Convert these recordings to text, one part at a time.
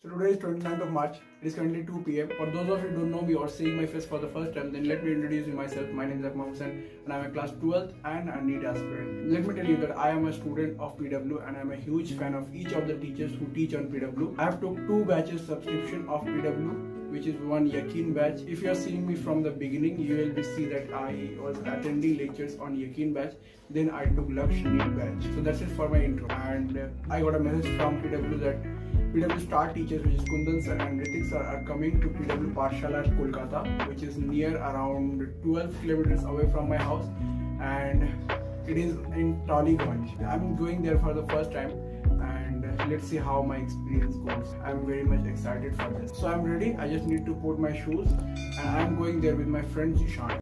So today is 29th of March. It is currently 2 p.m. For those of you who don't know me or seeing my face for the first time, then let me introduce you myself. My name is Akmal Hussain and I am a class 12th and a NEET aspirant. Let me tell you that I am a student of PW and I am a huge fan of each of the teachers who teach on PW. I have took 2 batches subscription of PW, which is one Yaqeen batch. If you are seeing me from the beginning, you will see that I was attending lectures on Yaqeen batch. Then I took Laksh NEET batch. So that's it for my intro. And I got a message from PW that PW star teachers, which is Kundan sir and Ritik sir, are coming to PW Pathshala at Kolkata, which is near around 12 kilometers away from my house, and it is in Tollygunj. I'm going there for the first time, and let's see how my experience goes. I'm very much excited for this. So I'm ready. I just need to put my shoes, and I'm going there with my friend Zishan.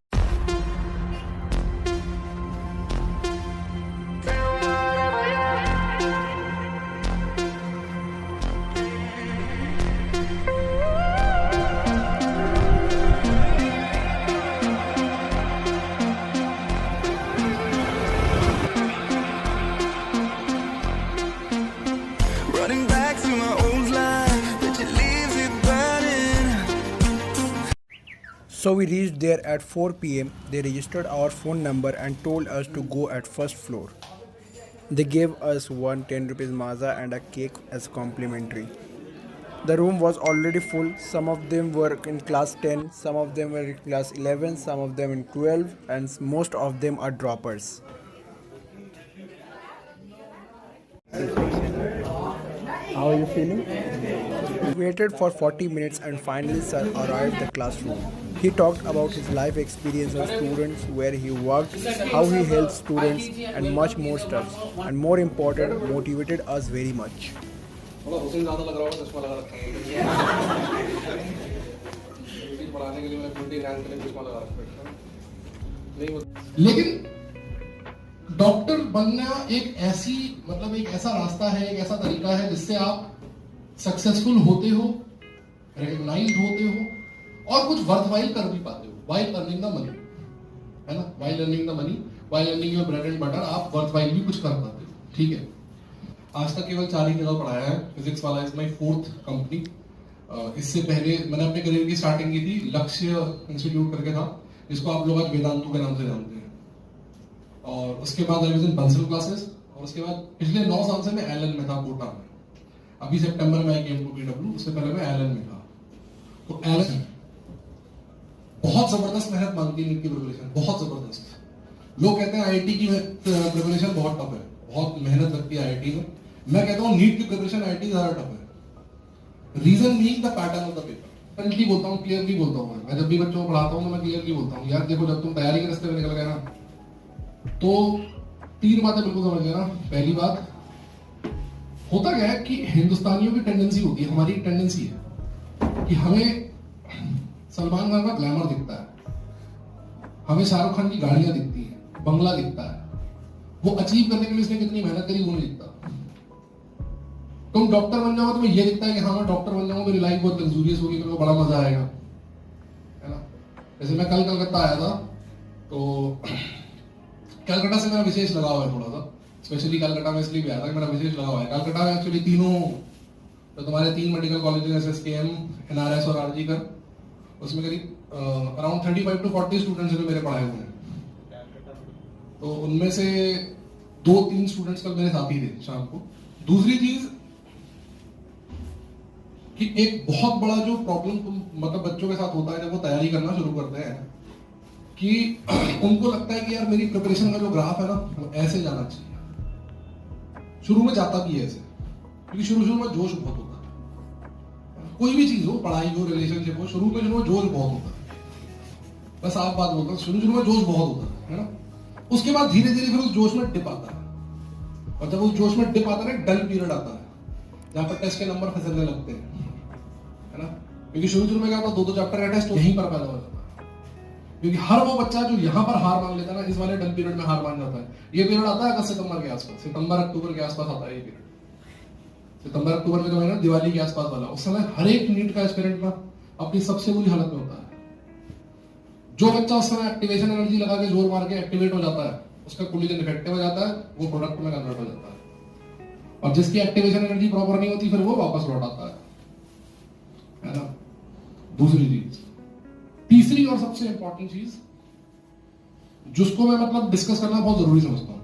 Running back through my old life, but you leave it burning. So we reached there at 4 p.m. They registered our phone number and told us to go at first floor. They gave us one 10 rupees maza and a cake as complimentary. The room was already full. Some of them were in class 10, some of them were in class 11, some of them in 12, and most of them are droppers. How are you feeling? We waited for 40 minutes and finally sir arrived at the classroom. He talked about his life experience of students, where he worked, how he helped students, and much more stuff. And more important, motivated us very much. लेकिन doctor बनना एक ऐसा रास्ता है, एक ऐसा तरीका है जिससे आप सक्सेसफुल होते हो, रिकॉग्नाइज्ड होते हो और कुछ वर्थवाइल कर भी पाते हो while earning the money, है ना? while earning your bread and butter, आप वर्थवाइल भी कुछ कर पाते हो, ठीक है? आज तक केवल 4 ही जगह पढ़ाया है. फिजिक्स वाला इज माय 4th कंपनी. इससे पहले मैंने अपने करियर की स्टार्टिंग की थी लक्ष्य इंस्टीट्यूट करके था, जिसको आप लोग आज वेदांतु के नाम से जानते हैं. और उसके बाद I was in Bansal classes, और उसके बाद पिछले 9 साल से मैं एलन में था, कोटा में. अभी सितंबर में आई केम टू पीडब्ल्यू, उससे पहले मैं एलन में था. तो एलन बहुत जबरदस्त मेहनत मांगती है. नीट की प्रिपरेशन बहुत जबरदस्त. लोग कहते हैं आईआईटी की प्रिपरेशन बहुत टफ है, बहुत मेहनत लगती है आईआईटी में. मैं कहता हूँ नीट की प्रिपरेशन आईआईटी ज्यादा टफ है. Reason being the pattern of the paper. Frankly बोलता हूँ, क्लियरली बोलता हूँ. मैं जब भी बच्चों को पढ़ाता हूँ तो मैं क्लियरली बोलता हूँ, यार देखो, जब तुम तैयारी के रास्ते में निकल गए ना, तो 3 बातें बिल्कुल समझ लेना. पहली बात, होता क्या है कि हिंदुस्तानियों की टेंडेंसी होती है, हमारी टेंडेंसी है कि हमें सलमान खान का ग्लैमर दिखता है, हमें शाहरुख खान की गाड़ियां दिखती हैं, बंगला दिखता है. वो अचीव करने के लिए उसने कितनी मेहनत करी वो नहीं दिखता. तुम डॉक्टर बन जाओ तो तुम्हें ये दिखता है कि हाँ मैं डॉक्टर बन जाऊंगा, मेरी लाइफ बहुत लग्जूरियस होगी, मेरे को बड़ा मजा आएगा, है ना? जैसे मैं कल कलकत्ता आया था, तो कलकत्ता से मेरा विशेष लगाव है थोड़ा सा. स्पेशली कलकत्ता में इसलिए भी आया था कि मेरा विशेष लगाव है. कलकत्ता में एक्चुअली तीनों, तो तुम्हारे 3 मेडिकल कॉलेजेस, एसएसकेएम, एनआरएस और आरजी कर, उसमें करीब अराउंड 35 to 40 स्टूडेंट्स ने मेरे पढ़ाए हुए हैं. तो उनमें से 2-3 स्टूडेंट्स कल मेरे साथ ही थे शाम को. दूसरी चीज कि एक बहुत बड़ा जो प्रॉब्लम मतलब बच्चों के साथ होता है जब वो तैयारी करना शुरू करते हैं, कि उनको लगता है कि यार मेरी प्रिपरेशन का जो ग्राफ है ना वो ऐसे जाना चाहिए. शुरू में जाता भी है ऐसे, क्योंकि शुरू में जोश बहुत होता है. कोई भी चीज हो, पढ़ाई हो, रिलेशनशिप हो, शुरू में जोश बहुत होता है. बस आप बात बोलता हूँ, शुरू में जोश बहुत होता है ना? उसके बाद धीरे धीरे फिर उस जोश में डिप आता है, और जब उस जोश में डिप आता है ना, डल पीरियड आता है जहां पर टेस्ट के नंबर फिसलने लगते हैं, है ना? क्योंकि शुरू में क्या होता है, 2 चैप्टर का टेस्ट यहीं पर पैदा हो जाता है. क्योंकि हर वो बच्चा जो यहाँ पर हार मान लेता है ना, इस वाले डल पीरियड में हार मान जाता है. ये पीरियड आता है अगस्त सितंबर के आसपास, सितंबर-अक्टूबर के आसपास आता है ये पीरियड. सितंबर-अक्टूबर में जो है ना, दिवाली के आसपास वाला, उस समय हर एक नीट का एस्पिरेंट ना अपनी सबसे बुरी हालत में होता है. जो बच्चा उस समय एक्टिवेशन एनर्जी लगा के जोर मार के एक्टिवेट हो जाता है, उसका कोलिजन इफेक्टिव हो जाता है, वो प्रोडक्ट में कन्वर्ट हो जाता है. और जिसकी एक्टिवेशन एनर्जी प्रॉपर नहीं होती, फिर वो वापस लौट आता है. दूसरी चीज, तीसरी और सबसे इंपॉर्टेंट चीज जिसको मैं मतलब डिस्कस करना बहुत जरूरी समझता हूं,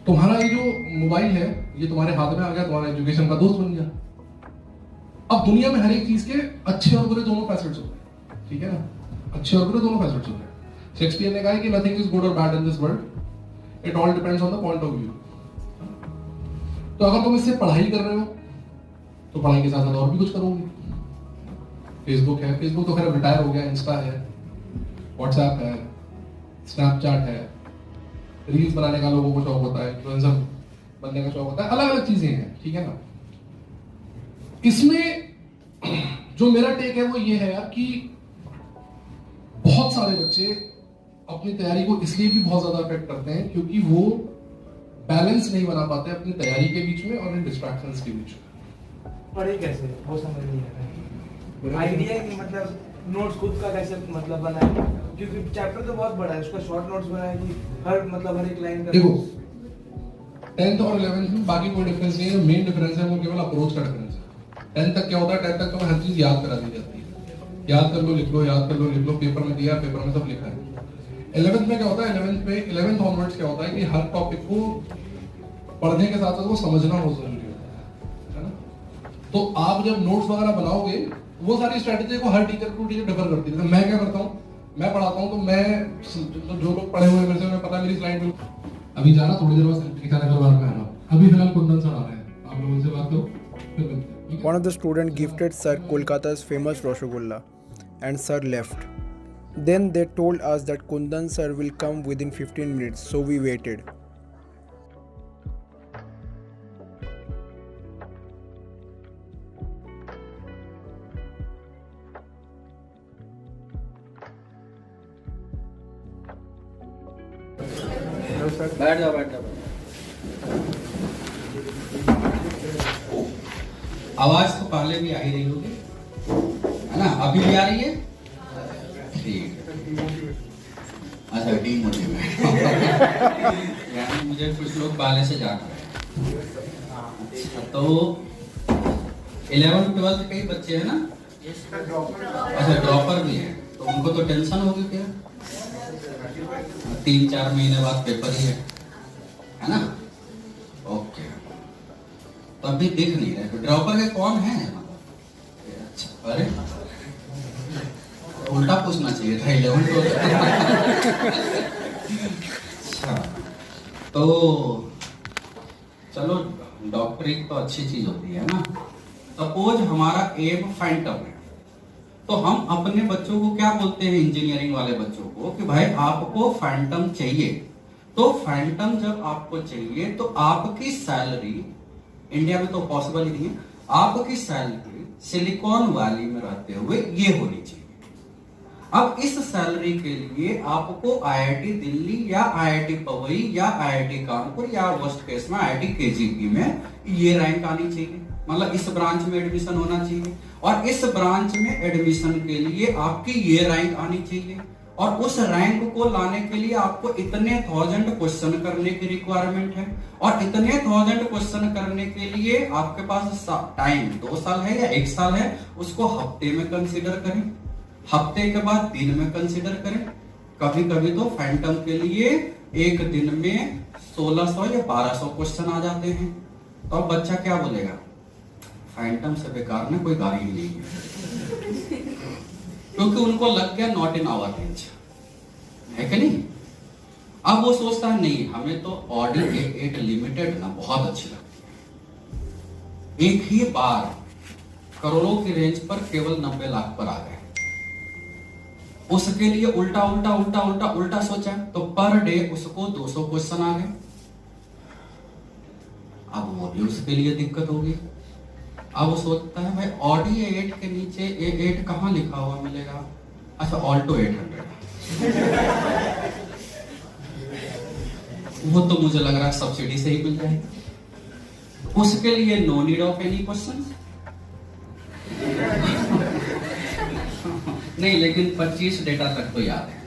तुम्हारा ये जो मोबाइल है ये तुम्हारे हाथ में आ गया, तुम्हारा एजुकेशन का दोस्त बन गया। अब दुनिया में हर एक चीज के अच्छे और बुरे दोनों फैसेट्स होते हैं, ठीक है ना, अच्छे और बुरे दोनों फैसेट्स होते हैं। शेक्सपियर ने कहा है कि नथिंग इज गुड और bad in this world, it all depends on the point of view. तो अगर तुम इससे पढ़ाई कर रहे हो तो पढ़ाई के साथ साथ और भी कुछ करोगे। फेसबुक है, फेसबुक तो खैर रिटायर हो गया, इंस्टा है, व्हाट्सएप है, स्नैपचैट है, रील्स बनाने का लोगों को शौक होता है, इन्फ्लुएंसर बनने का शौक होता है, अलग अलग चीजें हैं, ठीक है ना। इसमें जो मेरा टेक है वो ये है यार कि बहुत सारे बच्चे अपनी तैयारी को इसलिए भी बहुत ज्यादा अफेक्ट करते हैं क्योंकि वो बैलेंस नहीं बना पाते अपनी तैयारी के बीच में और इन डिस्ट्रैक्शंस के बीच में। पढ़े कैसे वो समझ नहीं आ रहा है। आइडिया कि मतलब नोट्स खुद का कैसे मतलब बनाए, क्योंकि चैप्टर तो बहुत बड़ा है, उसका शॉर्ट नोट्स बनाए कि हर एक लाइन का। देखो 10th और 11th में बाकी कोई डिफरेंस नहीं है, मेन डिफरेंस है वो केवल अप्रोच का डिफरेंस है। 10th तक क्या होता है, 10th तक तुम्हें हर चीज याद करा दी जाती है, याद कर लो लिख लो, याद कर लो लिख लो, पेपर में दिया, पेपर में सब लिखा है। 11th में क्या होता है, 11th ऑनवर्ड्स क्या होता है कि हर टॉपिक को पढ़ने के साथ साथ वो समझना बहुत जरूरी होता है ना। तो आप जब नोट्स वगैरह बनाओगे, वो सारी स्ट्रेटेजी को हर टीचर टू टीचर डिफर करती है। मैं क्या करता हूँ, मैं पढ़ाता हूँ तो मैं जो लोग पढ़े हुए हैं मेरे से, उन्हें पता है मेरी स्लाइड में अभी जाना, थोड़ी देर बाद ईटानगर बार में आना। अभी फिलहाल कुंदन सर आ रहे हैं, आप लोगों से बात करो फिर मिलते हैं। One of the students gifted Sir Kolkata's famous Rasgulla, and Sir left. Then they told us that Kundan Sir will come within 15 minutes, so we waited. बैठ जाओ बैठ जाओ। आवाज तो पहले भी आ ही रही होगी, है ना, अभी भी आ रही है, ठीक है। अच्छा डीमोटिवेट यानी मुझे कुछ लोग पहले से जान रहे हैं। अच्छा तो 11th 12th कई बच्चे हैं ना, अच्छा ड्रॉपर भी है, तो उनको तो टेंशन होगी क्या, 3-4 महीने बाद पेपर ही है ना। ओके तो अभी दिख नहीं रहे, तो ड्रॉपर के कौन है। अच्छा अरे उल्टा पूछना चाहिए था 11 तो अच्छा तो चलो, डॉक्टरी तो अच्छी चीज होती है ना। सपोज हमारा एम फैंटम है, तो हम अपने बच्चों को क्या बोलते हैं, इंजीनियरिंग वाले बच्चों को, कि भाई आपको फैंटम चाहिए। तो फैंटम जब आपको चाहिए तो आपकी सैलरी, इंडिया में तो पॉसिबल ही नहीं है, आपकी सैलरी सिलिकॉन वैली में रहते हुए ये होनी चाहिए। अब इस सैलरी के लिए आपको आईआईटी दिल्ली या आईआईटी पवई या आईआईटी कानपुर या वर्स्ट केस में आईआईटी केजीपी में ये रैंक आनी चाहिए, मतलब इस ब्रांच में एडमिशन होना चाहिए, और इस ब्रांच में एडमिशन के लिए आपकी ये रैंक आनी चाहिए, और उस रैंक को लाने के लिए आपको इतने 1000 क्वेश्चन करने की रिक्वायरमेंट है, और इतने 1000 क्वेश्चन करने के लिए आपके पास टाइम 2 साल है या 1 साल है, उसको हफ्ते में कंसीडर करें, हफ्ते के बाद दिन में कंसीडर करें। कभी कभी तो फैंटम के लिए एक दिन में 1600 या 1200 क्वेश्चन आ जाते हैं। तो अब बच्चा क्या बोलेगा, फैंटम से बेकार में कोई गाड़ी ही नहीं है, क्योंकि उनको लग गया नॉट इन आवर रेंज, है कि नहीं। अब वो सोचता है नहीं, हमें तो ऑडी A8 लिमिटेड ना बहुत अच्छी लगती है। एक ही बार करोड़ों की रेंज पर केवल 90 लाख पर आ गए, उसके लिए उल्टा उल्टा उल्टा उल्टा उल्टा सोचा, तो पर डे उसको 200 क्वेश्चन आ गए। अब वो भी उसके लिए दिक्कत होगी। अब वो सोचता है भाई ऑडी A8 के नीचे A8 कहां लिखा हुआ मिलेगा, अच्छा ऑल्टो 800 वो तो मुझे लग रहा है सब्सिडी से ही मिल जाएगी, उसके लिए no need of any question. नहीं लेकिन 25 डेटा तक तो याद है।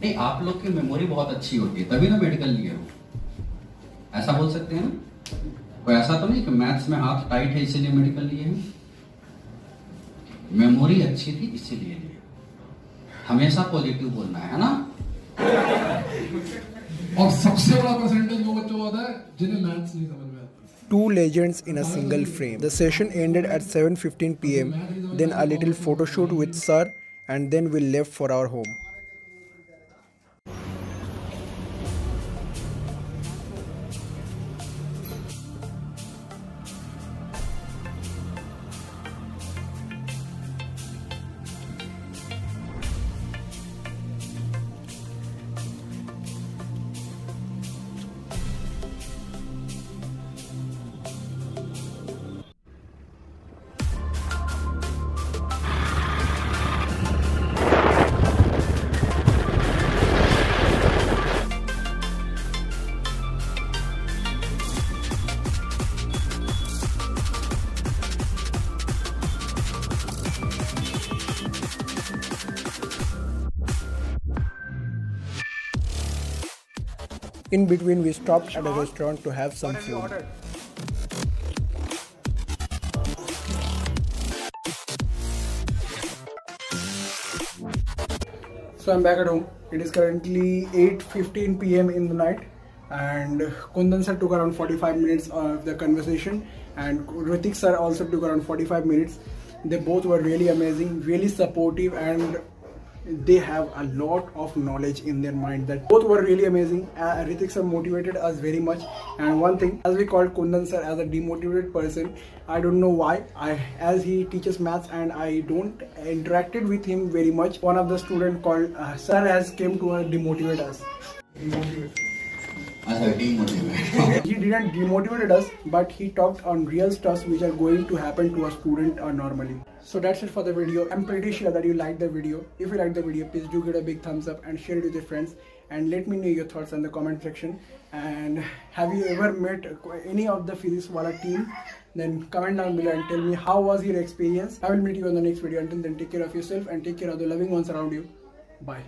नहीं आप लोग की मेमोरी बहुत अच्छी होती है, तभी ना मेडिकल लिए हो, ऐसा बोल सकते हैं ना। कोई ऐसा तो नहीं कि मैथ्स में हाथ टाइट है इसीलिए मेडिकल लिए हैं। मेमोरी अच्छी थी इसीलिए लिए। हमेशा पॉजिटिव बोलना है ना। और सबसे बड़ा परसेंटेज वो बच्चों को आता है जिन्हें मैथ्स नहीं समझ में आता। Two legends in a single frame. The session ended at 7:15 p.m. Then a little photo shoot with sir, and then we left for our home. In between, we stopped at a restaurant to have some food. So I'm back at home. It is currently 8:15 p.m. in the night, and Kundan sir took around 45 minutes of the conversation, and Ritik sir also took around 45 minutes. They both were really amazing, really supportive, and they have a lot of knowledge in their mind. That both were really amazing. Ritik sir motivated us very much, and one thing, as we called Kundan sir as a demotivated person, I don't know why. As he teaches maths and I don't interacted with him very much, one of the student called sir has came to demotivate us. He didn't demotivate us, but he talked on real stuff which are going to happen to a student normally. So that's it for the video. I'm pretty sure that you liked the video. If you liked the video, please do give it a big thumbs up and share it with your friends, and let me know your thoughts in the comment section. And have you ever met any of the physics wala team? Then comment down below and tell me how was your experience. I will meet you on the next video. Until then, take care of yourself and take care of the loving ones around you. Bye.